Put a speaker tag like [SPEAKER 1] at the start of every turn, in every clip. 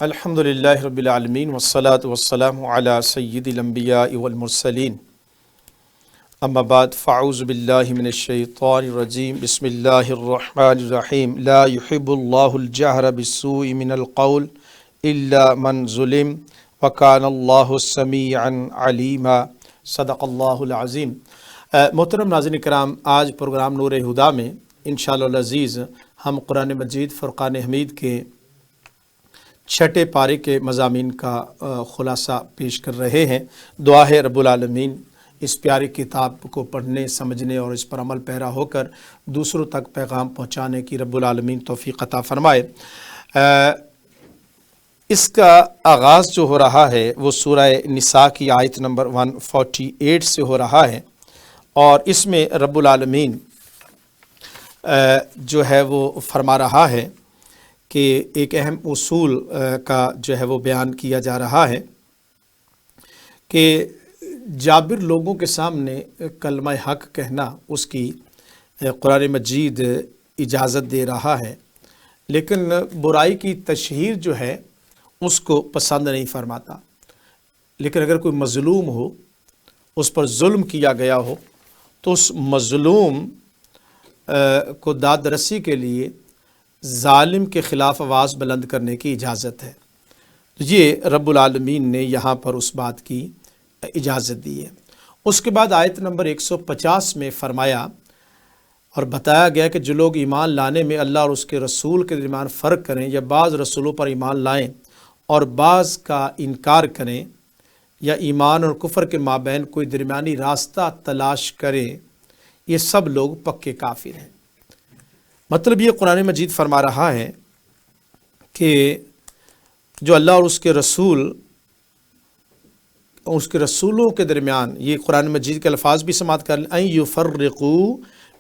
[SPEAKER 1] الحمدللہ رب العالمین والصلاة والسلام علی سید الانبیاء والمرسلین اما بعد فاعوذ باللہ من الشیطان الرجیم بسم اللہ الرحمن الرحیم لا يحب اللہ الجہر بالسوء من القول الا من ظلم وکان اللہ سمیعا علیما صدق اللہ العظیم۔ محترم ناظرین کرام، آج پروگرام نور ہدا میں انشاءاللہ العزیز ہم قرآن مجید فرقان حمید کے چھٹے پارے کے مضامین کا خلاصہ پیش کر رہے ہیں۔ دعا ہے رب العالمین اس پیاری کتاب کو پڑھنے، سمجھنے اور اس پر عمل پیرا ہو کر دوسروں تک پیغام پہنچانے کی رب العالمین توفیق عطا فرمائے۔ اس کا آغاز جو ہو رہا ہے وہ سورہ نساء کی آیت نمبر 148 سے ہو رہا ہے، اور اس میں رب العالمین جو ہے وہ فرما رہا ہے کہ ایک اہم اصول کا جو ہے وہ بیان کیا جا رہا ہے کہ جابر لوگوں کے سامنے کلمہ حق کہنا اس کی قرآن مجید اجازت دے رہا ہے، لیکن برائی کی تشہیر جو ہے اس کو پسند نہیں فرماتا۔ لیکن اگر کوئی مظلوم ہو، اس پر ظلم کیا گیا ہو، تو اس مظلوم کو داد رسی کے لیے ظالم کے خلاف آواز بلند کرنے کی اجازت ہے۔ یہ رب العالمین نے یہاں پر اس بات کی اجازت دی ہے۔ اس کے بعد آیت نمبر 150 میں فرمایا اور بتایا گیا کہ جو لوگ ایمان لانے میں اللہ اور اس کے رسول کے درمیان فرق کریں، یا بعض رسولوں پر ایمان لائیں اور بعض کا انکار کریں، یا ایمان اور کفر کے مابین کوئی درمیانی راستہ تلاش کریں، یہ سب لوگ پکے کافر ہیں۔ مطلب یہ قرآن مجید فرما رہا ہے کہ جو اللہ اور اس کے رسولوں کے درمیان، یہ قرآن مجید کے الفاظ بھی سماعت کر لیں، ان یفرقوا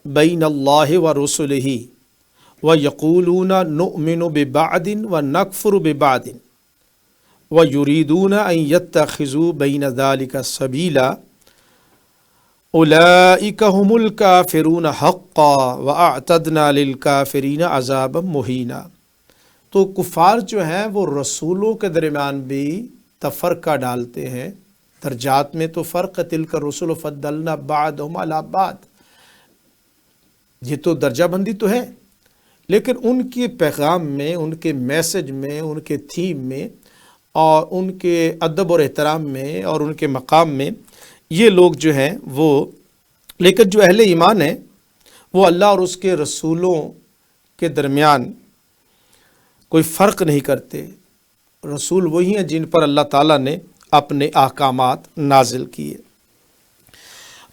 [SPEAKER 1] بین اللہ و رسلہ ویقولون نؤمن ببعض ونکفر ببعض ویریدون ان یتخذوا بین ذلک سبیلا اولئک هم الکافرون حقا واعتدنا للکافرین عذابا مہینا۔ تو کفار جو ہیں وہ رسولوں کے درمیان بھی تفرقہ ڈالتے ہیں، درجات میں تو فرق، تلک الرسل فضلنا بعضهم علی بعض، یہ تو درجہ بندی تو ہے، لیکن ان کے پیغام میں، ان کے میسج میں، ان کے تھیم میں اور ان کے ادب اور احترام میں اور ان کے مقام میں یہ لوگ جو ہیں وہ، لیکن جو اہل ایمان ہیں وہ اللہ اور اس کے رسولوں کے درمیان کوئی فرق نہیں کرتے۔ رسول وہی ہیں جن پر اللہ تعالیٰ نے اپنے احکامات نازل کیے۔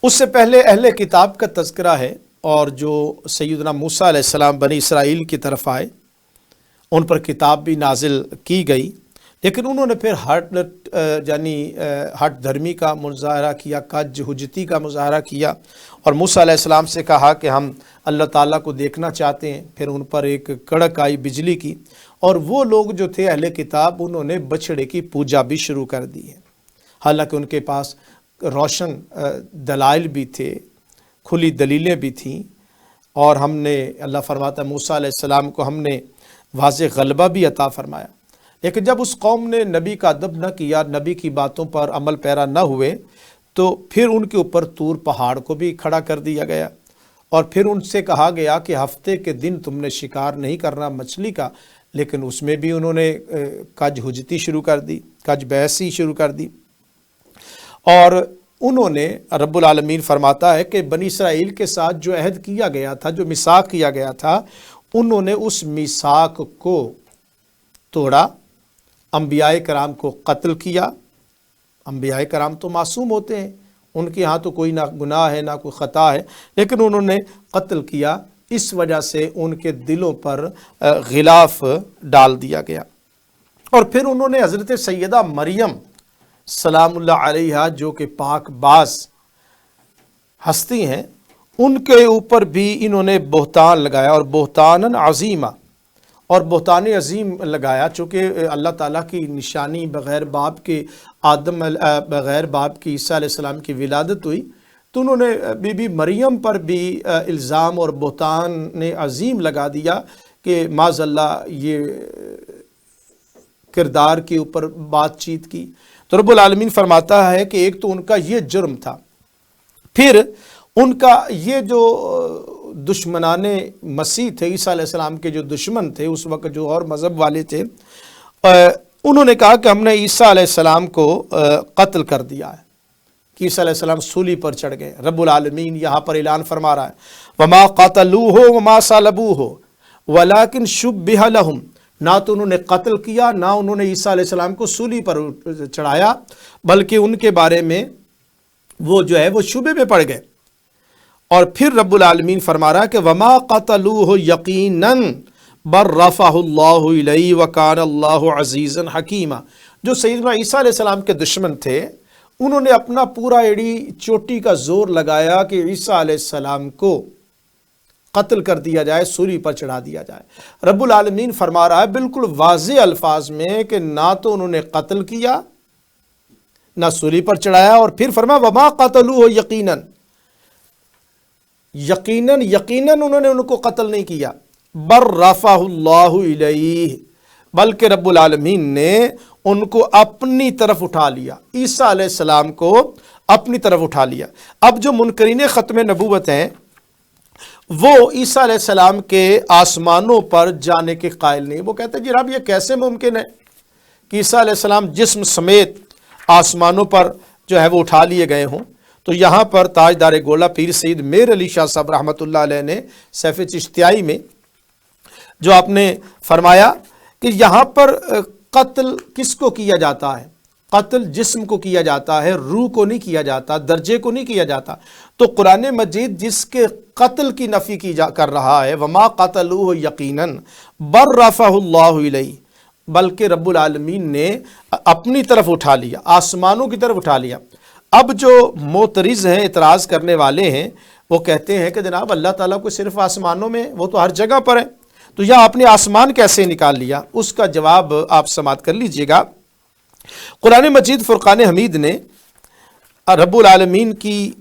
[SPEAKER 1] اس سے پہلے اہل کتاب کا تذکرہ ہے، اور جو سیدنا موسیٰ علیہ السلام بنی اسرائیل کی طرف آئے، ان پر کتاب بھی نازل کی گئی، لیکن انہوں نے پھر ہٹ دھرمی کا مظاہرہ کیا، کج حجتی کا مظاہرہ کیا، اور موسیٰ علیہ السلام سے کہا کہ ہم اللہ تعالیٰ کو دیکھنا چاہتے ہیں۔ پھر ان پر ایک کڑک آئی بجلی کی، اور وہ لوگ جو تھے اہل کتاب، انہوں نے بچھڑے کی پوجا بھی شروع کر دی ہے، حالانکہ ان کے پاس روشن دلائل بھی تھے، کھلی دلیلیں بھی تھیں، اور ہم نے، اللہ فرماتا ہے موسیٰ علیہ السلام کو ہم نے واضح غلبہ بھی عطا فرمایا۔ لیکن جب اس قوم نے نبی کا ادب نہ کیا، نبی کی باتوں پر عمل پیرا نہ ہوئے، تو پھر ان کے اوپر طور پہاڑ کو بھی کھڑا کر دیا گیا، اور پھر ان سے کہا گیا کہ ہفتے کے دن تم نے شکار نہیں کرنا مچھلی کا، لیکن اس میں بھی انہوں نے کج حجتی شروع کر دی، کج بحثی شروع کر دی۔ اور انہوں نے، رب العالمین فرماتا ہے کہ بنی اسرائیل کے ساتھ جو عہد کیا گیا تھا، جو میثاق کیا گیا تھا، انہوں نے اس میثاق کو توڑا، انبیاء کرام کو قتل کیا۔ انبیاء کرام تو معصوم ہوتے ہیں، ان کے ہاں تو کوئی نہ گناہ ہے نہ کوئی خطا ہے، لیکن انہوں نے قتل کیا، اس وجہ سے ان کے دلوں پر غلاف ڈال دیا گیا۔ اور پھر انہوں نے حضرت سیدہ مریم سلام اللہ علیہا، جو کہ پاک باز ہستی ہیں، ان کے اوپر بھی انہوں نے بہتان لگایا، اور بہتاناً عظیمہ، اور بہتان عظیم لگایا، چونکہ اللہ تعالیٰ کی نشانی بغیر باپ کے بغیر باپ کی عیسیٰ علیہ السلام کی ولادت ہوئی، تو انہوں نے بی بی مریم پر بھی الزام اور بہتان عظیم لگا دیا کہ معاذ اللہ یہ کردار کے اوپر بات چیت کی۔ تو رب العالمین فرماتا ہے کہ ایک تو ان کا یہ جرم تھا، پھر ان کا یہ جو دشمنان مسیح تھے، عیسیٰ علیہ السلام کے جو دشمن تھے اس وقت، جو اور مذہب والے تھے، انہوں نے کہا کہ ہم نے عیسیٰ علیہ السلام کو قتل کر دیا ہے، کہ عیسیٰ علیہ السلام سولی پر چڑھ گئے۔ رب العالمین یہاں پر اعلان فرما رہا ہے وَمَا قَتَلُوهُ وَمَا صَلَبُوهُ وَلَكِنْ شُبِّهَ لَهُمْ، نہ تو انہوں نے قتل کیا، نہ انہوں نے عیسیٰ علیہ السلام کو سولی پر چڑھایا، بلکہ ان کے بارے میں وہ جو ہے وہ شبے میں پڑ گئے۔ اور پھر رب العالمین فرما رہا ہے کہ وَمَا قَتَلُوهُ يَقِينًا بَلْ رَفَعَهُ اللَّهُ إِلَيْهِ وَكَانَ اللَّهُ عَزِيزًا حَكِيمًا۔ جو سیدنا عیسیٰ علیہ السلام کے دشمن تھے، انہوں نے اپنا پورا ایڑی چوٹی کا زور لگایا کہ عیسیٰ علیہ السلام کو قتل کر دیا جائے، سولی پر چڑھا دیا جائے۔ رب العالمین فرما رہا ہے بالکل واضح الفاظ میں کہ نہ تو انہوں نے قتل کیا، نہ سولی پر چڑھایا، اور پھر فرمایا وَمَا قَتَلُوهُ يَقِينًا، یقیناً انہوں نے ان کو قتل نہیں کیا، بَلْ رَفَعَهُ اللَّهُ إِلَيْهِ، بلکہ رب العالمین نے ان کو اپنی طرف اٹھا لیا، عیسیٰ علیہ السلام کو اپنی طرف اٹھا لیا۔ اب جو منکرین ختم نبوت ہیں، وہ عیسیٰ علیہ السلام کے آسمانوں پر جانے کے قائل نہیں۔ وہ کہتے ہیں جی رب یہ کیسے ممکن ہے کہ عیسیٰ علیہ السلام جسم سمیت آسمانوں پر جو ہے وہ اٹھا لیے گئے ہوں۔ تو یہاں پر تاجدار گولہ پیر سید میر علی شاہ صاحب رحمۃ اللہ علیہ نے سیف چشتیائی میں جو آپ نے فرمایا کہ یہاں پر قتل کس کو کیا جاتا ہے؟ قتل جسم کو کیا جاتا ہے، روح کو نہیں کیا جاتا، درجے کو نہیں کیا جاتا۔ تو قرآن مجید جس کے قتل کی نفی کر رہا ہے وَمَا قَتَلُوهُ يَقِينًا بَلْ رَفَعَهُ اللَّهُ إِلَيْهِ، بلکہ رب العالمین نے اپنی طرف اٹھا لیا، آسمانوں کی طرف اٹھا لیا۔ اب جو معترض ہیں، اعتراض کرنے والے ہیں، وہ کہتے ہیں کہ جناب اللہ تعالیٰ کو صرف آسمانوں میں، وہ تو ہر جگہ پر ہے، تو یہاں آپ نے آسمان کیسے نکال لیا؟ اس کا جواب آپ سماعت کر لیجئے گا۔ قرآن مجید فرقان حمید نے رب العالمین کی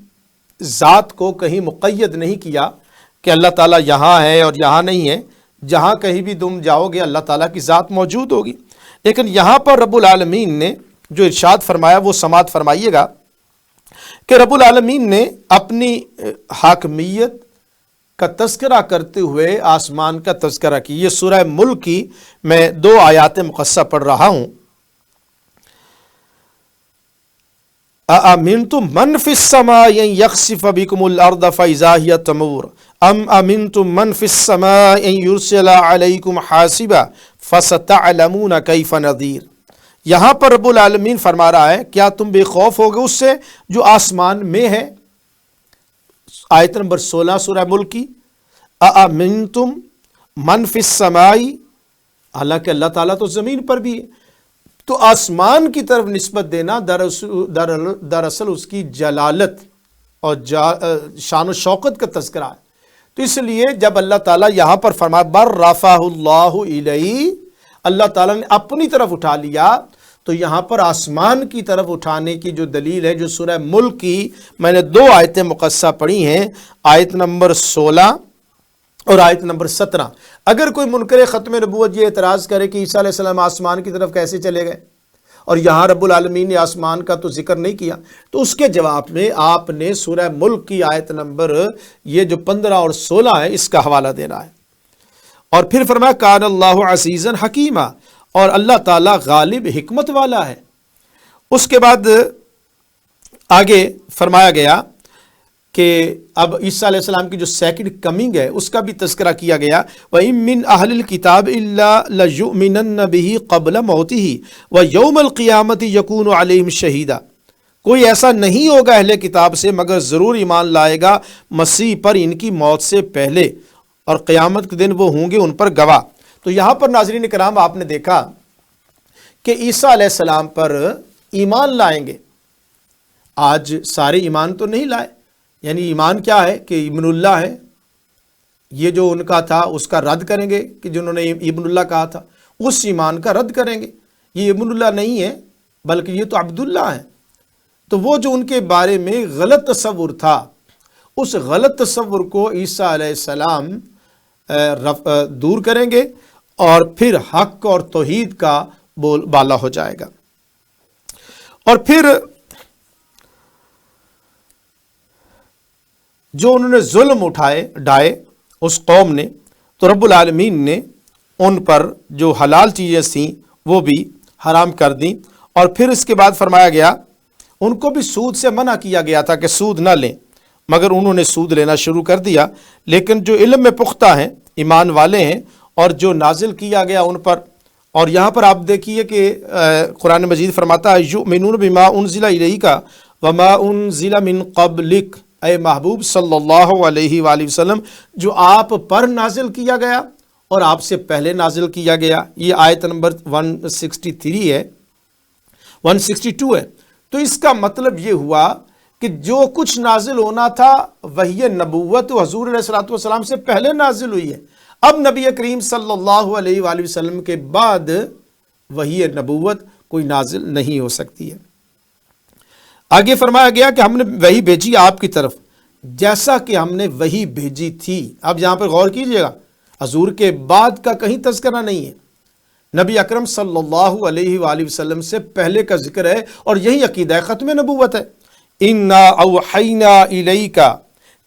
[SPEAKER 1] ذات کو کہیں مقید نہیں کیا کہ اللہ تعالیٰ یہاں ہے اور یہاں نہیں ہے، جہاں کہیں بھی تم جاؤ گے اللہ تعالیٰ کی ذات موجود ہوگی۔ لیکن یہاں پر رب العالمین نے جو ارشاد فرمایا وہ سماعت فرمائیے گا کہ رب العالمین نے اپنی حاکمیت کا تذکرہ کرتے ہوئے آسمان کا تذکرہ کی۔ یہ سورہ ملک کی میں 2 آیات مقصہ پڑھ رہا ہوں۔ أَأَمِنْتُمْ مَنْ فِي السَّمَاءِ أَنْ يَخْسِفَ بِكُمُ الْأَرْضَ فَإِذَا هِيَ تَمُورُ أَمْ أَمِنْتُمْ مَنْ فِي السَّمَاءِ أَنْ يُرْسِلَ عَلَيْكُمْ حَاسِبًا فَسَتَعْلَمُونَ كَيْفَ نَذِيرٌ۔ یہاں پر رب العالمین فرما رہا ہے کیا تم بے خوف ہوگے اس سے جو آسمان میں ہے؟ آیت نمبر 16 سورہ ملک کی۔ أَأَمِنْتُمْ مَنْ فِي السَّمَاءِ، حالانکہ اللہ تعالیٰ تو زمین پر بھی ہے، تو آسمان کی طرف نسبت دینا دراصل اس کی جلالت اور شان و شوقت کا تذکرہ ہے۔ تو اس لیے جب اللہ تعالیٰ یہاں پر فرمایا بَلْ رَفَعَهُ اللَّهُ إِلَيْهِ، اللہ تعالیٰ نے اپنی طرف اٹھا لیا، تو یہاں پر آسمان کی طرف اٹھانے کی جو دلیل ہے، جو سورہ ملک کی میں نے 2 آیتیں مقصہ پڑھی ہیں، آیت نمبر 16 اور آیت نمبر 17۔ اگر کوئی منکر ختم نبوت یہ اعتراض کرے کہ عیسیٰ علیہ السلام آسمان کی طرف کیسے چلے گئے اور یہاں رب العالمین نے آسمان کا تو ذکر نہیں کیا، تو اس کے جواب میں آپ نے سورہ ملک کی آیت نمبر یہ جو 15 اور 16 ہے اس کا حوالہ دینا ہے۔ اور پھر فرمایا کان اللہ عزیزا حکیما، اور اللہ تعالیٰ غالب حکمت والا ہے۔ اس کے بعد آگے فرمایا گیا کہ اب عیسیٰ علیہ السلام کی جو سیکنڈ کمنگ ہے اس کا بھی تذکرہ کیا گیا۔ وَإِن مِّنْ أَهْلِ الْكِتَابِ إِلَّا لَيُؤْمِنَنَّ بِهِ قَبْلَ مَوْتِهِ وَيَوْمَ الْقِيَامَةِ يَكُونُ عَلَيْهِمْ شَهِيدًا، کوئی ایسا نہیں ہوگا اہل کتاب سے مگر ضرور ایمان لائے گا مسیح پر ان کی موت سے پہلے، اور قیامت کے دن وہ ہوں گے ان پر گواہ۔ تو یہاں پر ناظرین کرام آپ نے دیکھا کہ عیسیٰ علیہ السلام پر ایمان لائیں گے۔ آج سارے ایمان تو نہیں لائے، یعنی ایمان کیا ہے کہ ابن اللہ ہے، یہ جو ان کا تھا اس کا رد کریں گے کہ جنہوں نے ابن اللہ کہا تھا، اس ایمان کا رد کریں گے. یہ ابن اللہ نہیں ہے بلکہ یہ تو عبداللہ ہے. تو وہ جو ان کے بارے میں غلط تصور تھا، اس غلط تصور کو عیسیٰ علیہ السلام دور کریں گے اور پھر حق اور توحید کا بول بالا ہو جائے گا. اور پھر جو انہوں نے ظلم ڈھائے اس قوم نے، تو رب العالمین نے ان پر جو حلال چیزیں تھیں وہ بھی حرام کر دیں. اور پھر اس کے بعد فرمایا گیا ان کو بھی سود سے منع کیا گیا تھا کہ سود نہ لیں، مگر انہوں نے سود لینا شروع کر دیا. لیکن جو علم میں پختہ ہیں، ایمان والے ہیں، اور جو نازل کیا گیا ان پر. اور یہاں پر آپ دیکھیے کہ قرآن مجید فرماتا ہے یؤمنون بما انزل الیک وما انزل من قبلک، اے محبوب صلی اللہ علیہ وآلہ وسلم، جو آپ پر نازل کیا گیا اور آپ سے پہلے نازل کیا گیا. یہ آیت نمبر 163 ہے، 162 ہے. تو اس کا مطلب یہ ہوا کہ جو کچھ نازل ہونا تھا وحی نبوت حضور علیہ الصلوۃ والسلام سے پہلے نازل ہوئی ہے. اب نبی کریم صلی اللہ علیہ وآلہ وسلم کے بعد وحی نبوت کوئی نازل نہیں ہو سکتی ہے. آگے فرمایا گیا کہ ہم نے وحی بھیجی آپ کی طرف جیسا کہ ہم نے وحی بھیجی تھی. اب یہاں پر غور کیجئے گا، حضور کے بعد کا کہیں تذکرہ نہیں ہے، نبی اکرم صلی اللہ علیہ وآلہ وسلم سے پہلے کا ذکر ہے. اور یہی عقیدہ ختم نبوت ہے. اِنَّا أَوْحَيْنَا إِلَيْكَ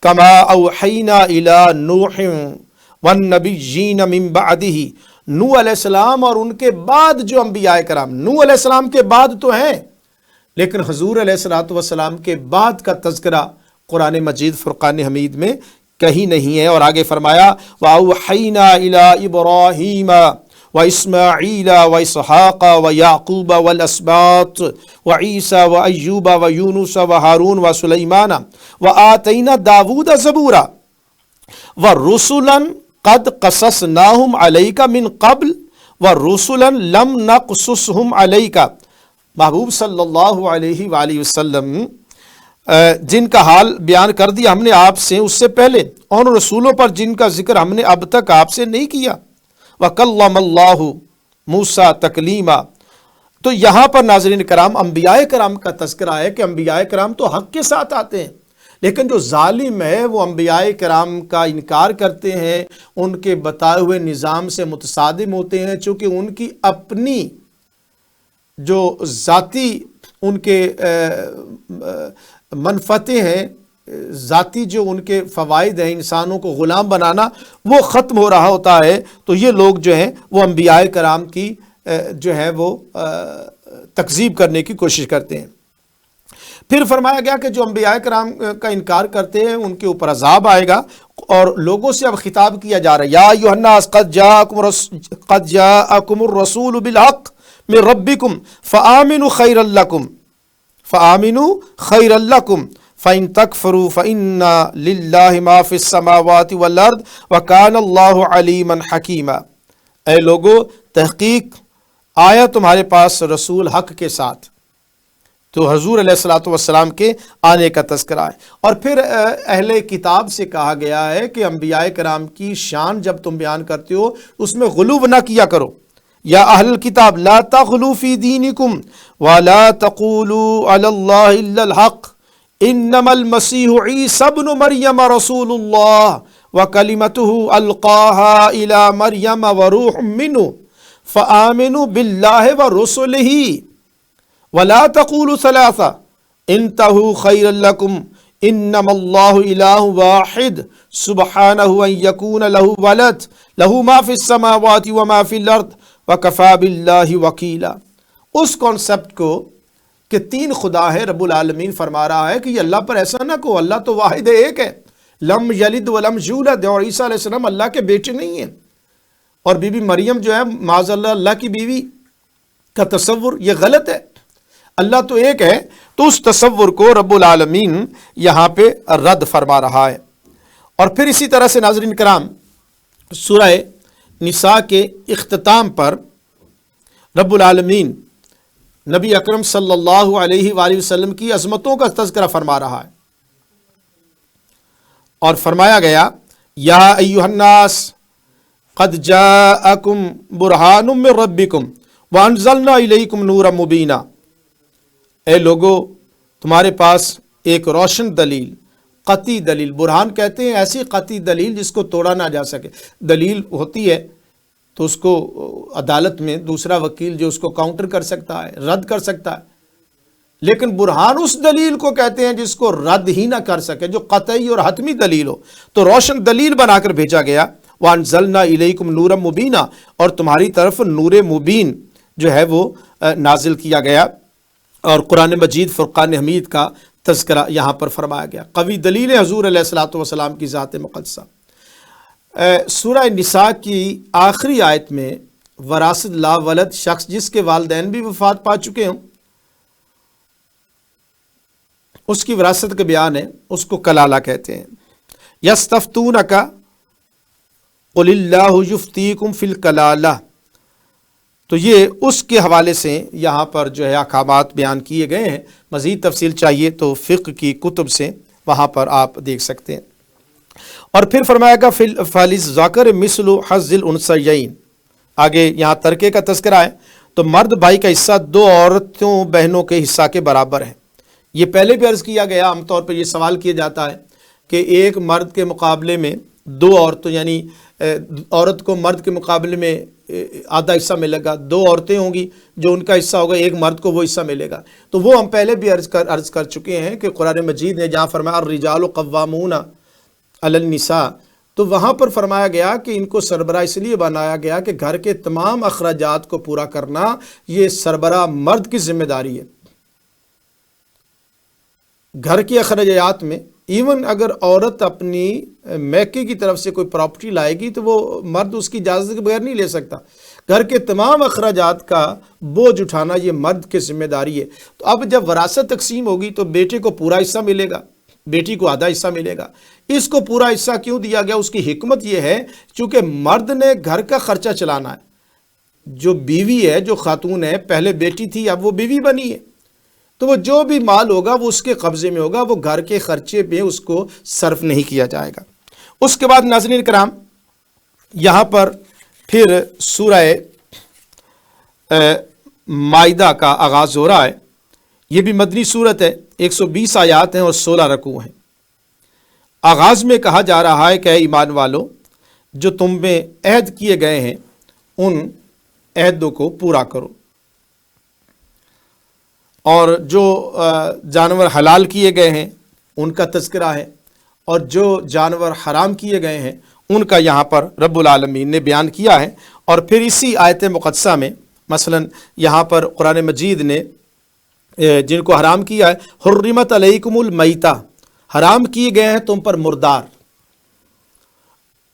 [SPEAKER 1] كَمَا أَوْحَيْنَا إِلَى نُوحٍ وَالنَّبِيِّينَ مِن بَعْدِهِ. نوح علیہ السلام اور ان کے بعد جو انبیاء کرام، نوح علیہ السلام کے بعد تو ہیں، لیکن حضور علیہ الصلوۃ والسلام کے بعد کا تذکرہ قرآن مجید فرقان حمید میں کہیں نہیں ہے. اور آگے فرمایا وَأَوْحَيْنَا إِلَىٰ إِبْرَاهِيمَ وَإِسْمَاعِيلَ وَإِسْحَاقَ وَيَعْقُوبَ وَالْأَسْبَاطِ وَعِيسَى وَأَيُّوبَ وَيُونُسَ وَهَارُونَ وَسُلَيْمَانَ وَآتَيْنَا دَاوُودَ زَبُورًا وَرُسُلًا قَدْ قَصَصْنَاهُمْ عَلَيْكَ مِن قَبْلُ وَرُسُلًا لَمْ نَقْصُصْهُمْ عَلَيْكَ. محبوب صلی اللہ علیہ وآلہ وسلم جن کا حال بیان کر دیا ہم نے آپ سے اس سے پہلے، اور رسولوں پر جن کا ذکر ہم نے اب تک آپ سے نہیں کیا. وَكَلَّمَ اللَّهُ مُوسَىٰ تَكْلِيمًا. تو یہاں پر ناظرین کرام انبیاء کرام کا تذکرہ ہے کہ انبیاء کرام تو حق کے ساتھ آتے ہیں، لیکن جو ظالم ہے وہ انبیاء کرام کا انکار کرتے ہیں، ان کے بتائے ہوئے نظام سے متصادم ہوتے ہیں، چونکہ ان کی اپنی جو ذاتی ان کے منفعتیں ہیں، ذاتی جو ان کے فوائد ہیں، انسانوں کو غلام بنانا، وہ ختم ہو رہا ہوتا ہے. تو یہ لوگ جو ہیں وہ انبیاء کرام کی جو ہے وہ تکذیب کرنے کی کوشش کرتے ہیں. پھر فرمایا گیا کہ جو انبیاء کرام کا انکار کرتے ہیں ان کے اوپر عذاب آئے گا. اور لوگوں سے اب خطاب کیا جا رہا ہے یا ایھا الناس قد جاءکم الرسول بالحق من ربکم فآمنوا خیرا لکم فَإِن تَكْفُرُوا فَإِنَّ لِلَّهِ مَا فِي السَّمَاوَاتِ وَالْأَرْضِ وَكَانَ اللَّهُ عَلِيمًا حَكِيمًا. اے لوگو، تحقیق آیا تمہارے پاس رسول حق کے ساتھ. تو حضور علیہ الصلوۃ والسلام کے آنے کا تذکرہ ہے. اور پھر اہل کتاب سے کہا گیا ہے کہ انبیاء کرام کی شان جب تم بیان کرتے ہو اس میں غلو نہ کیا کرو. یا اہل الکتاب لا تغلوا فی دینکم ولا تقولوا علی اللہ الا الحق انما المسیح عیسی ابن مریم رسول اللہ وکلمتہ القاها الى مریم وروح منہ فآمنوا باللہ ورسلہ ولا تقولوا ثلاثہ انتہوا خیرا لکم انما اللہ الہ واحد سبحانہ ان یکون لہ ولد لہ ما فی السماوات وما فی الارض وَكَفَى بِاللَّهِ وَكِيلًا. اس کانسیپٹ کو کہ تین خدا ہے رب العالمین فرما رہا ہے کہ یہ اللہ پر ایسا نہ کہو، اللہ تو واحد ایک ہے، لم یلد ولم یولد. اور عیسیٰ علیہ السلام اللہ کے بیٹے نہیں ہیں، اور بی بی مریم جو ہے معاذ اللہ اللہ کی بیوی کا تصور یہ غلط ہے. اللہ تو ایک ہے. تو اس تصور کو رب العالمین یہاں پہ رد فرما رہا ہے. اور پھر اسی طرح سے ناظرین کرام سورہ نساء کے اختتام پر رب العالمین نبی اکرم صلی اللہ علیہ وآلہ وسلم کی عظمتوں کا تذکرہ فرما رہا ہے. اور فرمایا گیا یا ایھا الناس قد جاءکم برہان من ربکم وانزلنا الیکم نورا مبینا، اے لوگو تمہارے پاس ایک روشن دلیل، قطعی دلیل، برہان کہتے ہیں ایسی قطعی دلیل جس کو توڑا نہ جا سکے۔ دلیل ہوتی ہے تو اس کو عدالت میں دوسرا وکیل جو اس کو کاؤنٹر کر سکتا ہے، رد کر سکتا ہے، لیکن برہان اس دلیل کو کہتے ہیں جس کو رد ہی نہ کر سکے، جو قطعی اور حتمی دلیل ہو۔ تو روشن دلیل بنا کر بھیجا گیا، وَأَنزَلْنَا إِلَيْكُمْ نُورًا مُبِينًا، اور تمہاری طرف نور مبین جو ہے وہ نازل کیا گیا، اور قرآن مجید فرقان حمید کا تذکرہ یہاں پر فرمایا گیا۔ قوی دلیل حضور علیہ الصلوۃ والسلام کی ذات مقدسہ۔ سورہ نساء کی آخری آیت میں وراثت لا ولد، شخص جس کے والدین بھی وفات پا چکے ہوں، اس کی وراثت کا بیان ہے، اس کو کلالہ کہتے ہیں۔ یستفتونک قل اللہ یفتیکم فی الکلالہ، تو یہ اس کے حوالے سے یہاں پر جو ہے احکامات بیان کیے گئے ہیں۔ مزید تفصیل چاہیے تو فقہ کی کتب سے وہاں پر آپ دیکھ سکتے ہیں۔ اور پھر فرمایا گا فَلِلذَّكَرِ مِثْلُ حَظِّ الْأُنثَيَّيْنِ، آگے یہاں ترکے کا تذکرہ ہے، تو مرد بھائی کا حصہ دو عورتوں بہنوں کے حصہ کے برابر ہے۔ یہ پہلے بھی عرض کیا گیا، عام طور پر یہ سوال کیا جاتا ہے کہ ایک مرد کے مقابلے میں دو عورتوں، یعنی عورت کو مرد کے مقابلے میں آدھا حصہ ملے گا، دو عورتیں ہوں گی جو ان کا حصہ ہوگا، ایک مرد کو وہ حصہ ملے گا۔ تو وہ ہم پہلے بھی عرض کر چکے ہیں کہ قرآن مجید نے جہاں فرمایا الرجال قوامون علی النساء، تو وہاں پر فرمایا گیا کہ ان کو سربراہ اس لیے بنایا گیا کہ گھر کے تمام اخراجات کو پورا کرنا یہ سربراہ مرد کی ذمہ داری ہے۔ گھر کے اخراجات میں ایون اگر عورت اپنی میکے کی طرف سے کوئی پراپرٹی لائے گی تو وہ مرد اس کی اجازت کے بغیر نہیں لے سکتا۔ گھر کے تمام اخراجات کا بوجھ اٹھانا یہ مرد کی ذمہ داری ہے۔ تو اب جب وراثت تقسیم ہوگی تو بیٹے کو پورا حصہ ملے گا، بیٹی کو آدھا حصہ ملے گا۔ اس کو پورا حصہ کیوں دیا گیا؟ اس کی حکمت یہ ہے چونکہ مرد نے گھر کا خرچہ چلانا ہے۔ جو بیوی ہے، جو خاتون ہے، پہلے بیٹی تھی اب وہ بیوی بنی ہے، تو وہ جو بھی مال ہوگا وہ اس کے قبضے میں ہوگا، وہ گھر کے خرچے پہ اس کو صرف نہیں کیا جائے گا۔ اس کے بعد ناظرین کرام یہاں پر پھر سورہ مائدہ کا آغاز ہو رہا ہے۔ یہ بھی مدنی سورت ہے، 120 آیات ہیں اور 16 رکوع ہیں۔ آغاز میں کہا جا رہا ہے کہ اے ایمان والو، جو تم میں عہد کیے گئے ہیں ان عہدوں کو پورا کرو، اور جو جانور حلال کیے گئے ہیں ان کا تذکرہ ہے، اور جو جانور حرام کیے گئے ہیں ان کا یہاں پر رب العالمین نے بیان کیا ہے۔ اور پھر اسی آیت مقدسہ میں مثلا یہاں پر قرآن مجید نے جن کو حرام کیا ہے، حرمت علیکم المیتہ، حرام کیے گئے ہیں تم پر مردار،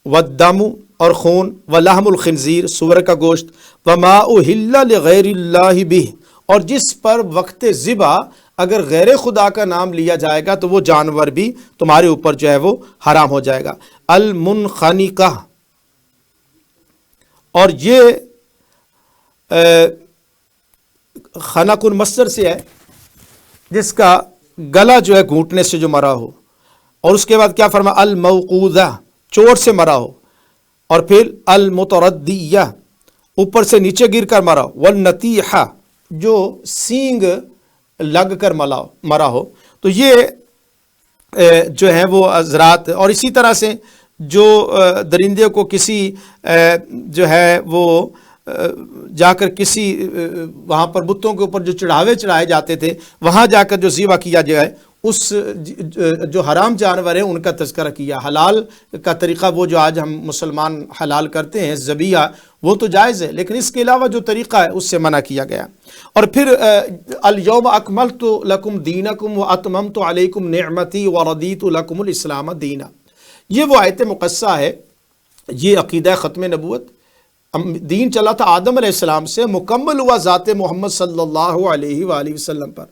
[SPEAKER 1] والدم اور خون، ولحم الخنزیر سور کا گوشت، وما اہل لغیر اللہ بہ، اور جس پر وقت ذبح اگر غیر خدا کا نام لیا جائے گا تو وہ جانور بھی تمہارے اوپر جو ہے وہ حرام ہو جائے گا۔ المنخنقہ، اور یہ خنق مصدر سے ہے جس کا گلا جو ہے گھونٹنے سے جو مرا ہو، اور اس کے بعد کیا فرما الموقوذہ، چوٹ سے مرا ہو، اور پھر المتردیہ، اوپر سے نیچے گر کر مرا ہو، والنتیحہ، جو سینگ لگ کر مرا ہو۔ تو یہ جو ہے وہ حضرات، اور اسی طرح سے جو درندے کو کسی جو ہے وہ جا کر کسی وہاں پر بتوں کے اوپر جو چڑھائے جاتے تھے وہاں جا کر جو ذبح کیا جائے، اس جو حرام جانور ہیں ان کا تذکرہ کیا۔ حلال کا طریقہ وہ جو آج ہم مسلمان حلال کرتے ہیں ذبیحہ، وہ تو جائز ہے، لیکن اس کے علاوہ جو طریقہ ہے اس سے منع کیا گیا۔ اور پھر الیوم اکملت لکم دینکم واتممت علیکم نعمتی ورضیت لکم الاسلام دینا، یہ وہ آیت مقدسہ ہے، یہ عقیدہ ختم نبوت۔ دین چلا تھا آدم علیہ السلام سے، مکمل ہوا ذات محمد صلی اللہ علیہ وآلہ وسلم پر،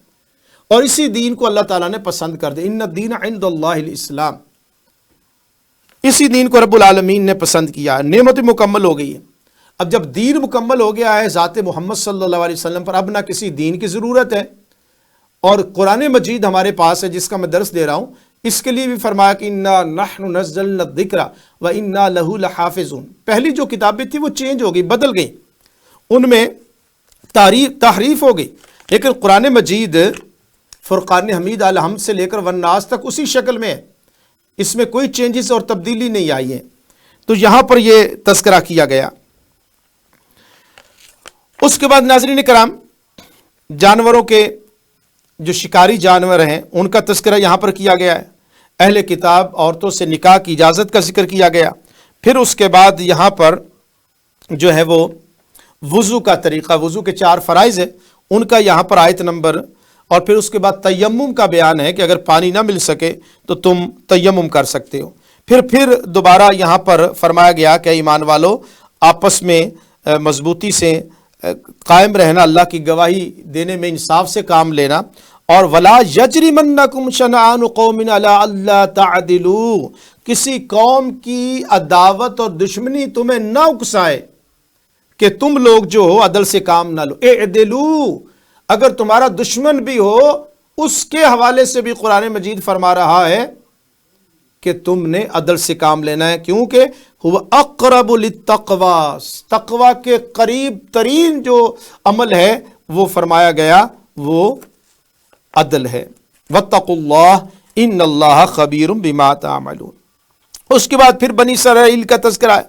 [SPEAKER 1] اور اسی دین کو اللہ تعالیٰ نے پسند کر دیا۔ ان الدین عند اللہ الاسلام، اسی دین کو رب العالمین نے پسند کیا، نعمت مکمل ہو گئی ہے۔ اب جب دین مکمل ہو گیا ہے ذات محمد صلی اللہ علیہ وسلم پر، اب نہ کسی دین کی ضرورت ہے۔ اور قرآن مجید ہمارے پاس ہے جس کا میں درس دے رہا ہوں، اس کے لیے بھی فرمایا کہ انا نحن نزلنا الذکر وانا لہ لحافظون. پہلی جو کتابیں تھی وہ چینج ہو گئی، بدل گئی، ان میں تحریف ہو گئی، لیکن قرآن مجید فرقان حمید الحمد سے لے کر والناس تک اسی شکل میں ہے، اس میں کوئی چینجز اور تبدیلی نہیں آئی ہے. تو یہاں پر یہ تذکرہ کیا گیا. اس کے بعد ناظرین کرام، جانوروں کے جو شکاری جانور ہیں ان کا تذکرہ یہاں پر کیا گیا ہے. اہل کتاب عورتوں سے نکاح کی اجازت کا ذکر کیا گیا. پھر اس کے بعد یہاں پر جو ہے وہ وضو کا طریقہ، وضو کے 4 فرائض ہیں ان کا یہاں پر آیت نمبر، اور پھر اس کے بعد تیمم کا بیان ہے کہ اگر پانی نہ مل سکے تو تم تیمم کر سکتے ہو. پھر دوبارہ یہاں پر فرمایا گیا کہ ایمان والو آپس میں مضبوطی سے قائم رہنا، اللہ کی گواہی دینے میں انصاف سے کام لینا، اور ولا یجرمنکم شنآن قوم علی الا تعدلوا، کسی قوم کی عداوت اور دشمنی تمہیں نہ اکسائے کہ تم لوگ جو ہو عدل سے کام نہ لو. اعدلوا، اگر تمہارا دشمن بھی ہو اس کے حوالے سے بھی قرآن مجید فرما رہا ہے کہ تم نے عدل سے کام لینا ہے، کیونکہ هو اقرب للتقوی، تقوی کے قریب ترین جو عمل ہے وہ فرمایا گیا وہ عدل ہے. واتقوا اللہ ان اللہ خبیر بما تعملون. اس کے بعد پھر بنی اسرائیل کا تذکرہ ہے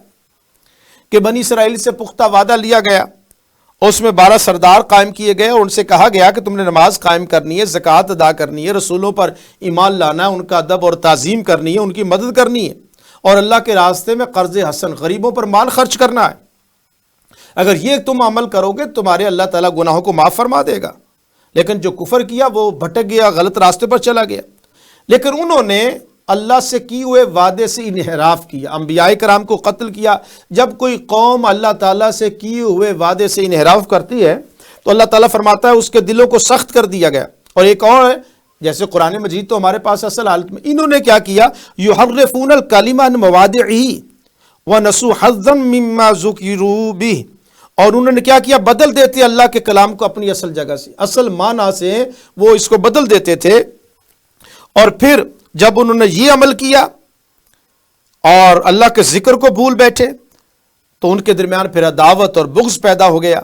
[SPEAKER 1] کہ بنی اسرائیل سے پختہ وعدہ لیا گیا، اس میں 12 سردار قائم کیے گئے اور ان سے کہا گیا کہ تم نے نماز قائم کرنی ہے، زکوٰۃ ادا کرنی ہے، رسولوں پر ایمان لانا ہے، ان کا ادب اور تعظیم کرنی ہے، ان کی مدد کرنی ہے، اور اللہ کے راستے میں قرض حسن، غریبوں پر مال خرچ کرنا ہے. اگر یہ تم عمل کرو گے تمہارے اللہ تعالیٰ گناہوں کو معاف فرما دے گا. لیکن جو کفر کیا وہ بھٹک گیا، غلط راستے پر چلا گیا. لیکن انہوں نے اللہ سے کی ہوئے وعدے سے انحراف کیا، انبیاء کرام کو قتل کیا. جب کوئی قوم اللہ تعالیٰ سے کیے ہوئے وعدے سے انحراف کرتی ہے تو اللہ تعالیٰ فرماتا ہے اس کے دلوں کو سخت کر دیا گیا. اور ایک اور ہے، جیسے قرآن مجید تو ہمارے پاس اصل حالت میں، انہوں نے کیا کیا، یحرفون الکلم عن مواضعہ ونسوا حظا مما ذکروا بہ، اور انہوں نے کیا کیا، بدل دیتے اللہ کے کلام کو اپنی اصل جگہ سے، اصل معنی سے وہ اس کو بدل دیتے تھے. اور پھر جب انہوں نے یہ عمل کیا اور اللہ کے ذکر کو بھول بیٹھے تو ان کے درمیان پھر عداوت اور بغض پیدا ہو گیا.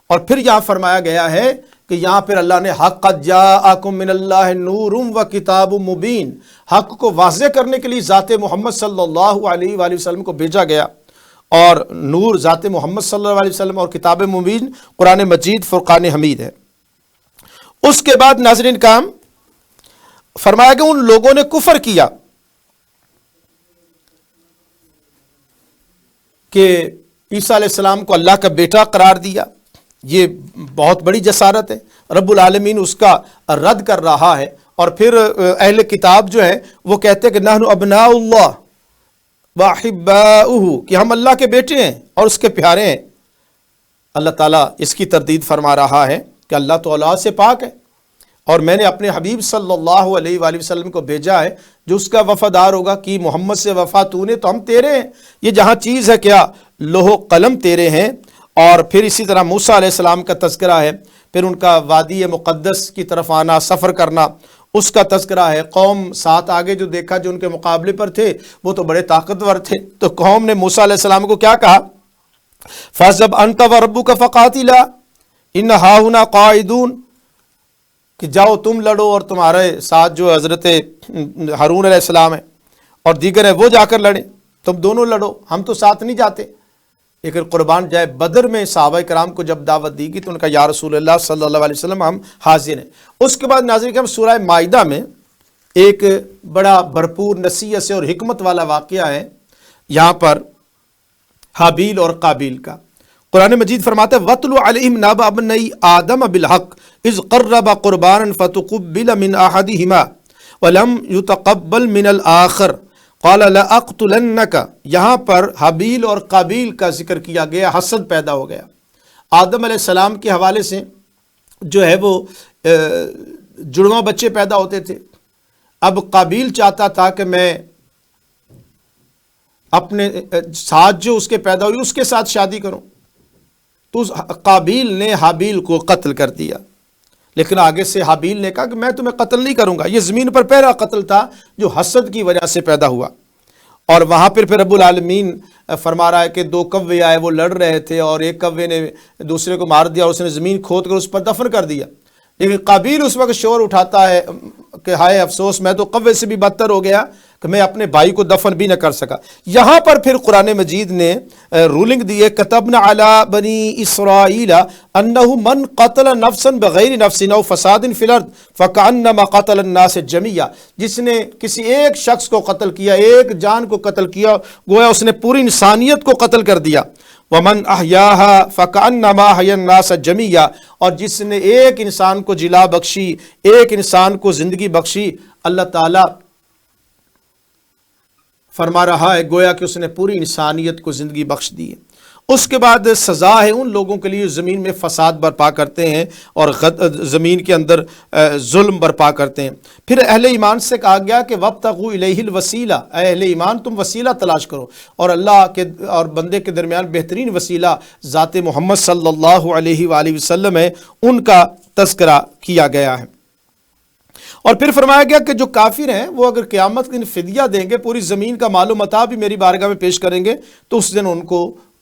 [SPEAKER 1] اور پھر یہاں فرمایا گیا ہے کہ یہاں پھر اللہ نے حق قد جاءکم من اللہ نور و کتاب مبین، حق کو واضح کرنے کے لیے ذات محمد صلی اللہ علیہ وآلہ وسلم کو بھیجا گیا، اور نور ذات محمد صلی اللہ علیہ وسلم اور کتاب مبین قرآن مجید فرقان حمید ہے. اس کے بعد ناظرین کرام فرمایا کہ ان لوگوں نے کفر کیا کہ عیسیٰ علیہ السلام کو اللہ کا بیٹا قرار دیا. یہ بہت بڑی جسارت ہے، رب العالمین اس کا رد کر رہا ہے. اور پھر اہل کتاب جو ہے وہ کہتے ہیں کہ نحن ابناء اللہ واحباؤہ، کہ ہم اللہ کے بیٹے ہیں اور اس کے پیارے ہیں. اللہ تعالیٰ اس کی تردید فرما رہا ہے کہ اللہ تو اولاد سے پاک ہے، اور میں نے اپنے حبیب صلی اللہ علیہ وآلہ وسلم کو بھیجا ہے جو اس کا وفادار ہوگا. کہ محمد سے وفا تو نے تو ہم تیرے ہیں. یہ جہاں چیز ہے کیا، لوح و قلم تیرے ہیں. اور پھر اسی طرح موسیٰ علیہ السلام کا تذکرہ ہے، پھر ان کا وادی مقدس کی طرف آنا، سفر کرنا، اس کا تذکرہ ہے. قوم ساتھ آگے جو دیکھا جو ان کے مقابلے پر تھے وہ تو بڑے طاقتور تھے، تو قوم نے موسیٰ علیہ السلام کو کیا کہا، فَاذْهَبْ أَنْتَ وَرَبُّكَ فَقَاتِلَا إِنَّ هَاهُنَا قَاعِدُونَ، کہ جاؤ تم لڑو اور تمہارے ساتھ جو حضرت ہارون علیہ السلام ہے اور دیگر ہیں وہ جا کر لڑیں، تم دونوں لڑو، ہم تو ساتھ نہیں جاتے. لیکن قربان جائے بدر میں صحابہ کرام کو جب دعوت دی گئی تو ان کا یا رسول اللہ صلی اللہ علیہ وسلم ہم حاضر ہیں. اس کے بعد ناظرین کرام سورہ مائدہ میں ایک بڑا بھرپور نصیحت سے اور حکمت والا واقعہ ہے یہاں پر حابیل اور قابیل کا. قرآن مجید فرماتا ہے وَاتْلُ عَلَيْهِمْ نَبَأَ ابْنَيْ آدَمَ بِالْحَقِّ إِذْ قَرَّبَا قُرْبَانًا فَتُقُبِّلَ مِنْ أَحَدِهِمَا وَلَمْ يُتَقَبَّلْ مِنَ الْآخَرِ قَالَ لَأَقْتُلَنَّكَ. یہاں پر حابیل اور قابیل کا ذکر کیا گیا، حسد پیدا ہو گیا. آدم علیہ السلام کے حوالے سے جو ہے وہ جڑواں بچے پیدا ہوتے تھے. اب قابیل چاہتا تھا کہ میں اپنے ساتھ جو اس کے پیدا ہوئی اس کے ساتھ شادی کروں، تو قابیل نے حابیل کو قتل کر دیا. لیکن آگے سے حابیل نے کہا کہ میں تمہیں قتل نہیں کروں گا۔ یہ زمین پر پہلا قتل تھا جو حسد کی وجہ سے پیدا ہوا۔ اور وہاں پھر رب العالمین فرما رہا ہے کہ 2 کوے آئے، وہ لڑ رہے تھے اور ایک کوے نے دوسرے کو مار دیا اور اس نے زمین کھود کر اس پر دفن کر دیا۔ لیکن قابیل اس وقت شور اٹھاتا ہے کہ ہائے افسوس، میں تو کوے سے بھی بدتر ہو گیا کہ میں اپنے بھائی کو دفن بھی نہ کر سکا۔ یہاں پر پھر قرآن مجید نے رولنگ دی ہے، کتبنا علی بنی اسرائیل انہ من قتل نفسا بغیر نفس او فساد فی الارض فکأنما قتل الناس جميعا، جس نے کسی ایک شخص کو قتل کیا، ایک جان کو قتل کیا، گویا اس نے پوری انسانیت کو قتل کر دیا۔ ومن احیاها فکأنما احیا الناس جميعا، اور جس نے ایک انسان کو جلا بخشی، ایک انسان کو زندگی بخشی، اللہ تعالیٰ فرما رہا ہے گویا کہ اس نے پوری انسانیت کو زندگی بخش دی ہے۔ اس کے بعد سزا ہے ان لوگوں کے لیے زمین میں فساد برپا کرتے ہیں اور زمین کے اندر ظلم برپا کرتے ہیں۔ پھر اہل ایمان سے کہا گیا کہ وابتغوا الیہ الوسیلہ، اے اہل ایمان تم وسیلہ تلاش کرو، اور اللہ کے اور بندے کے درمیان بہترین وسیلہ ذات محمد صلی اللہ علیہ وآلہ وسلم ہے، ان کا تذکرہ کیا گیا ہے۔ اور پھر فرمایا گیا کہ جو کافر ہیں وہ اگر قیامت کے دن فدیہ دیں گے، پوری زمین کا مال و متاع بھی میری بارگاہ میں پیش کریں گے، تو اس دن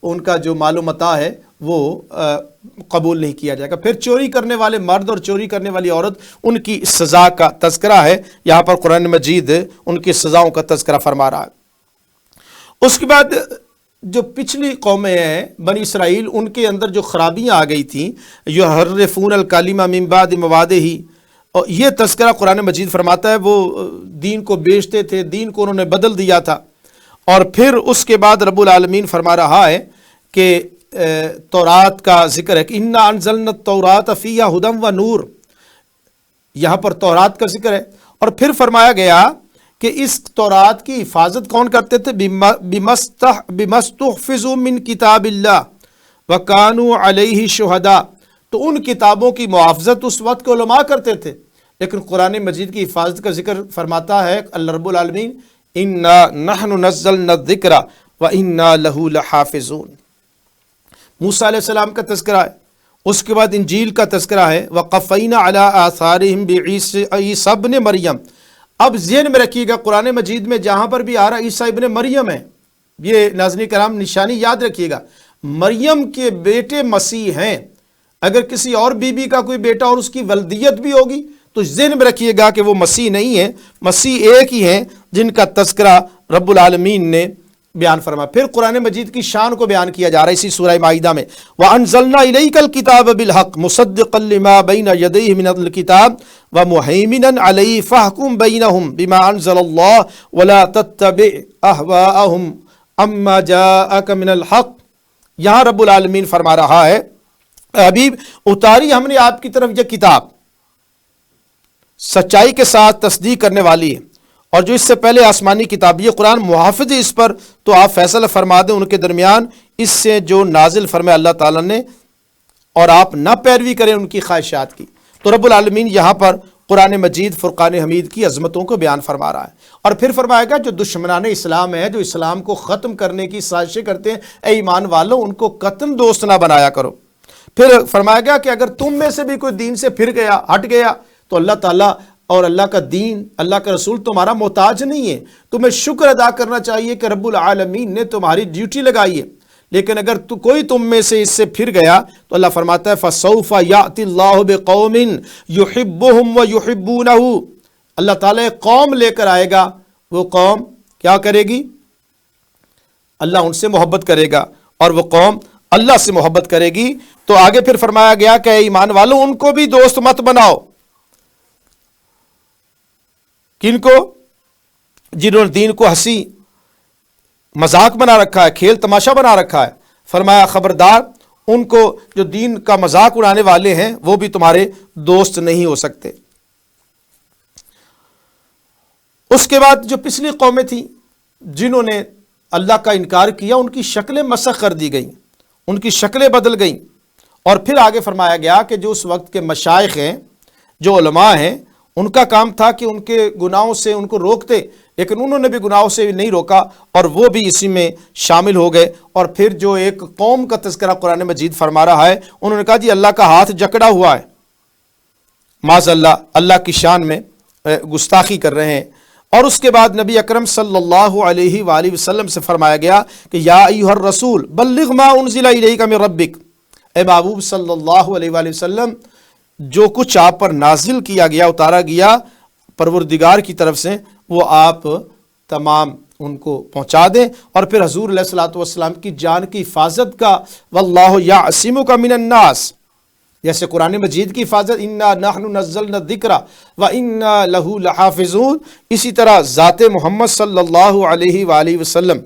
[SPEAKER 1] ان کا جو مال و متاع ہے وہ قبول نہیں کیا جائے گا۔ پھر چوری کرنے والے مرد اور چوری کرنے والی عورت، ان کی سزا کا تذکرہ ہے، یہاں پر قرآن مجید ان کی سزاؤں کا تذکرہ فرما رہا ہے۔ اس کے بعد جو پچھلی قومیں ہیں بنی اسرائیل، ان کے اندر جو خرابیاں آ گئی تھیں، یحرفون الکلمۃ من بعد مواضعہ، اور یہ تذکرہ قرآن مجید فرماتا ہے وہ دین کو بیچتے تھے، دین کو انہوں نے بدل دیا تھا۔ اور پھر اس کے بعد رب العالمین فرما رہا ہے کہ تورات کا ذکر ہے کہ انا انزلنا التوراۃ فیہا ھدی و نور، یہاں پر تورات کا ذکر ہے۔ اور پھر فرمایا گیا کہ اس تورات کی حفاظت کون کرتے تھے؟ بمستحفظوا من کتاب اللہ وکانوا علیہ شہداء، تو ان کتابوں کی محافظت اس وقت کے علماء کرتے تھے، لیکن قرآن مجید کی حفاظت کا ذکر فرماتا ہے اللہ رب العالمین انا نحن نزلنا الذکر وانا لہ لحافظون۔ موسیٰ علیہ السلام کا تذکرہ ہے، اس کے بعد انجیل کا تذکرہ ہے، وقفینا علی آثارہم بعیسی ابن مریم۔ اب ذہن میں رکھیے گا قرآن مجید میں جہاں پر بھی آ رہا عیسیٰ ابن مریم ہے، یہ ناظرین کرام نشانی یاد رکھیے گا، مریم کے بیٹے مسیح ہیں۔ اگر کسی اور بی بی کا کوئی بیٹا اور اس کی ولدیت بھی ہوگی تو ذہن میں رکھیے گا کہ وہ مسیح نہیں ہے، مسیح ایک ہی ہیں جن کا تذکرہ رب العالمین نے بیان فرمایا۔ پھر قرآن مجید کی شان کو بیان کیا جا رہا ہے اسی سورہ مائدہ میں، وَأَنزَلْنَا إِلَيْكَ الْكِتَابَ بِالْحَقِّ مُصَدِّقًا لِمَا بَيْنَ يَدَيْهِ مِنَ الْكِتَابِ وَمُهَيْمِنًا عَلَيْهِ فَاحْكُم بَيْنَهُم بِمَا أَنزَلَ اللَّهُ وَلَا تَتَّبِعْ أَهْوَاءَهُمْ عَمَّا جَاءَكَ مِنَ الْحَقِّ۔ یہاں رب العالمین فرما رہا ہے حبیب اتاری ہم نے آپ کی طرف یہ کتاب سچائی کے ساتھ تصدیق کرنے والی ہے، اور جو اس سے پہلے آسمانی کتاب یہ قرآن محافظ ہے اس پر، تو آپ فیصلہ فرما دیں ان کے درمیان اس سے جو نازل فرمائے اللہ تعالیٰ نے، اور آپ نہ پیروی کریں ان کی خواہشات کی۔ تو رب العالمین یہاں پر قرآن مجید فرقان حمید کی عظمتوں کو بیان فرما رہا ہے۔ اور پھر فرمائے گا جو دشمنان اسلام ہیں، جو اسلام کو ختم کرنے کی سازشیں کرتے ہیں، اے ایمان والوں ان کو قطعاً دوست نہ بنایا کرو۔ پھر فرمایا گیا کہ اگر تم میں سے بھی کوئی دین سے پھر گیا، ہٹ گیا، تو اللہ تعالیٰ اور اللہ کا دین، اللہ کا رسول تمہارا محتاج نہیں ہے، تمہیں شکر ادا کرنا چاہیے کہ رب العالمین نے تمہاری ڈیوٹی لگائی ہے۔ لیکن اگر کوئی تم میں سے اس سے پھر گیا تو اللہ فرماتا ہے فَسَوْفَ يَأْتِ اللَّهُ بِقَوْمٍ يُحِبُّهُمْ وَيُحِبُّونَهُ، اللہ تعالیٰ ایک قوم لے کر آئے گا، وہ قوم کیا کرے گی؟ اللہ ان سے محبت کرے گا اور وہ قوم اللہ سے محبت کرے گی۔ تو آگے پھر فرمایا گیا کہ اے ایمان والوں ان کو بھی دوست مت بناؤ۔ کن کو؟ جنہوں نے دین کو ہنسی مذاق بنا رکھا ہے، کھیل تماشا بنا رکھا ہے۔ فرمایا خبردار ان کو جو دین کا مذاق اڑانے والے ہیں وہ بھی تمہارے دوست نہیں ہو سکتے۔ اس کے بعد جو پچھلی قومیں تھیں جنہوں نے اللہ کا انکار کیا، ان کی شکلیں مسخ کر دی گئیں، ان کی شکلیں بدل گئیں۔ اور پھر آگے فرمایا گیا کہ جو اس وقت کے مشائخ ہیں، جو علماء ہیں، ان کا کام تھا کہ ان کے گناہوں سے ان کو روکتے، لیکن انہوں نے بھی گناہوں سے نہیں روکا اور وہ بھی اسی میں شامل ہو گئے۔ اور پھر جو ایک قوم کا تذکرہ قرآن مجید فرما رہا ہے، انہوں نے کہا جی اللہ کا ہاتھ جکڑا ہوا ہے، معاذ اللہ اللہ کی شان میں گستاخی کر رہے ہیں۔ اور اس کے بعد نبی اکرم صلی اللہ علیہ وآلہ وسلم سے فرمایا گیا کہ یا ایھا الرسول بلغ ما انزل الیک من ربک، اے محبوب صلی اللہ علیہ وآلہ وسلم جو کچھ آپ پر نازل کیا گیا، اتارا گیا پروردگار کی طرف سے، وہ آپ تمام ان کو پہنچا دیں۔ اور پھر حضور علیہ الصلوۃ والسلام کی جان کی حفاظت کا واللہ یعصمک من الناس، جیسے قرآن مجید کی حفاظت انا نحن نزلنا الذکر وانا لہ لحافظون، اسی طرح ذات محمد صلی اللہ علیہ وآلہ وسلم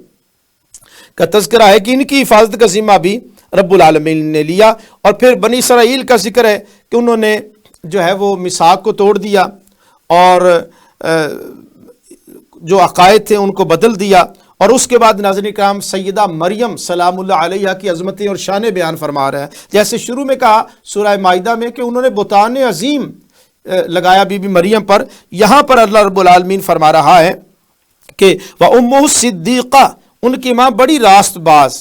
[SPEAKER 1] کا تذکرہ ہے کہ ان کی حفاظت کا ذمہ بھی رب العالمین نے لیا۔ اور پھر بنی اسرائیل کا ذکر ہے کہ انہوں نے جو ہے وہ میثاق کو توڑ دیا اور جو عقائد تھے ان کو بدل دیا۔ اور اس کے بعد ناظرین کرام سیدہ مریم سلام اللہ علیہا کی عظمتیں اور شان بیان فرما رہا ہے، جیسے شروع میں کہا سورہ مائدہ میں کہ انہوں نے بہتان عظیم لگایا بی بی مریم پر، یہاں پر اللہ رب العالمین فرما رہا ہے کہ وَأُمُّهُ الصِّدِّيقَةُ، ان کی ماں بڑی راست باز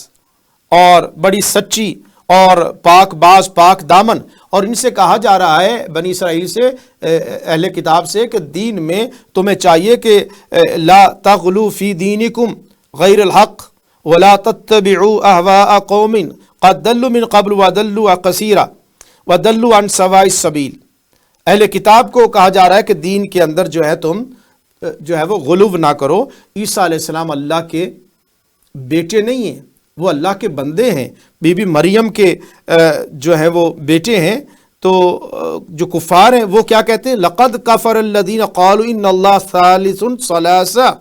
[SPEAKER 1] اور بڑی سچی اور پاک باز پاک دامن۔ اور ان سے کہا جا رہا ہے بنی اسرائیل سے، اہل کتاب سے، کہ دین میں تمہیں چاہیے کہ لا تغلو فی دینکم غیر الحق ولا تتبعوا اہواء قوم قد ضلوا من قبل وضلوا کثیرا وضلوا عن سواء السبیل۔ اہل کتاب کو کہا جا رہا ہے کہ دین کے اندر جو ہے تم جو ہے وہ غلو نہ کرو۔ عیسیٰ علیہ السلام اللہ کے بیٹے نہیں ہیں، وہ اللہ کے بندے ہیں، بی بی مریم کے جو ہے وہ بیٹے ہیں۔ تو جو کفار ہیں وہ کیا کہتے ہیں؟ لقد کفر الذین قالوا ان اللہ ثالث ثلاثہ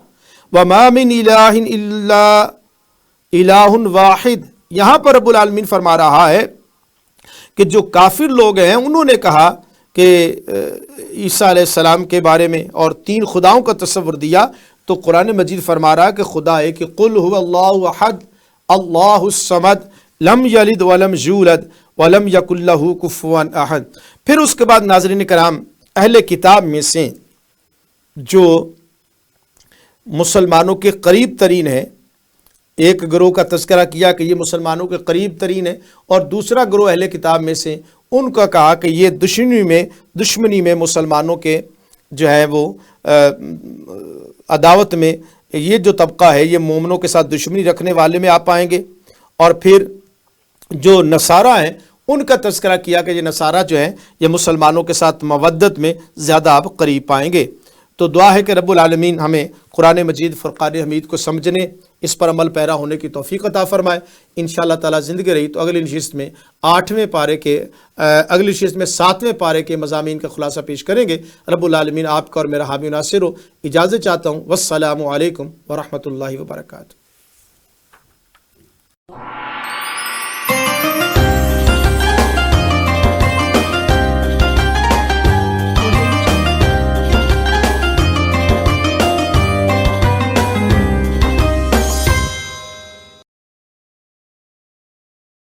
[SPEAKER 1] وما من الہ الا الہ واحد۔ یہاں پر رب العالمین فرما رہا ہے کہ جو کافر لوگ ہیں انہوں نے کہا کہ عیسیٰ علیہ السلام کے بارے میں اور تین خداؤں کا تصور دیا، تو قرآن مجید فرما رہا ہے کہ خدا ہے کہ قل هو اللہ احد اللہ الصمد لم یلد ولم یولد ولم یکن لہ کفوا احد۔ پھر اس کے بعد ناظرین کرام اہل کتاب میں سے جو مسلمانوں کے قریب ترین ہے، ایک گروہ کا تذکرہ کیا کہ یہ مسلمانوں کے قریب ترین ہے، اور دوسرا گروہ اہل کتاب میں سے ان کا کہا کہ یہ دشمنی میں مسلمانوں کے جو ہے وہ عداوت میں، یہ جو طبقہ ہے یہ مومنوں کے ساتھ دشمنی رکھنے والے میں آپ آئیں گے۔ اور پھر جو نصارہ ہیں ان کا تذکرہ کیا کہ یہ نصارہ جو ہیں یہ مسلمانوں کے ساتھ مودت میں زیادہ آپ قریب پائیں گے۔ تو دعا ہے کہ رب العالمین ہمیں قرآن مجید فرقان حمید کو سمجھنے، اس پر عمل پیرا ہونے کی توفیق عطا فرمائے۔ انشاءاللہ تعالی زندگی رہی تو اگلی نشست میں 7ویں پارے کے مضامین کا خلاصہ پیش کریں گے۔ رب العالمین آپ کا اور میرا حامی و ناصر ہو۔ اجازت چاہتا ہوں، والسلام علیکم ورحمۃ اللہ وبرکاتہ۔